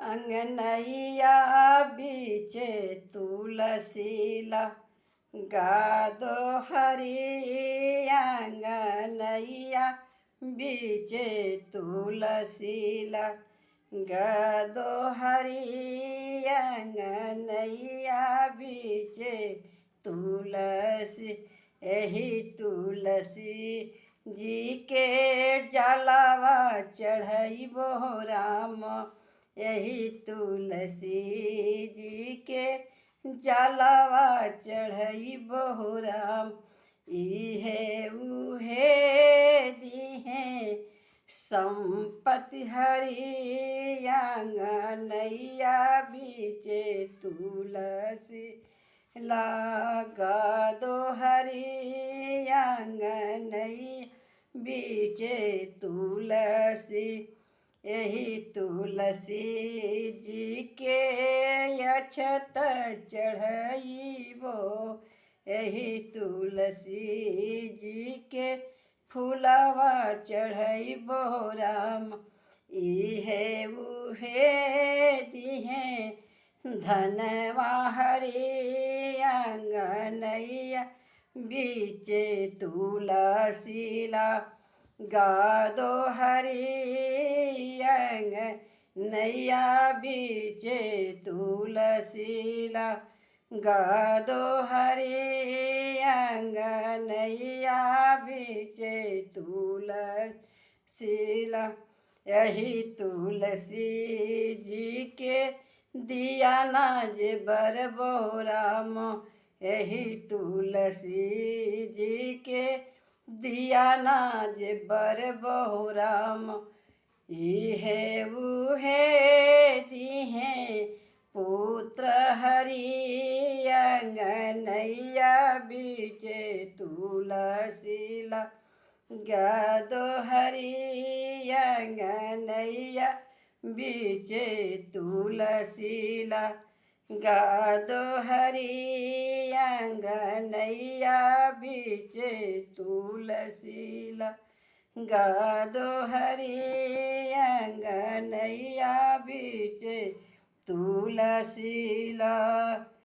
अंगनैया बीचे तुलसीला गादो हरी अंगनैया बीचे तुलसीला गादो हरी अंगनैया बीचे तुलसी एही तुलसी जी के जलावा चढ़ैबो राम यही तुलसी जी के जलावा चढ़ैबो राम इहे उहे दिहे संपत्ति हरि अंगनैया बीचे तुलसी लागा दो हरि अंगनैया बीचे तुलसी यही तुलसी जी के अक्षत चढ़ैबो यही तुलसी जी के फूलवा चढ़ैबो राम इहे उहे दिहे धनवा हरि अंगनैया बीचे तुलसीला गादो हरि अंगनैया बीचे तुलसीला गादो हरि अंगनैया बीचे तुलसीला यही तुलसी जी के दिया नाज बरबो राम यही तुलसी जी के दिया नाज बरबो राम इहे उहे दिहे पुत्र हरि अंगनैया बीचे तुलसीला गादो हरि अंगनैया बीचे तुलसीला गादो हरि अंगनैया बीचे तुलसीला गादो हरि अंगनैया बीचे तुलसीला।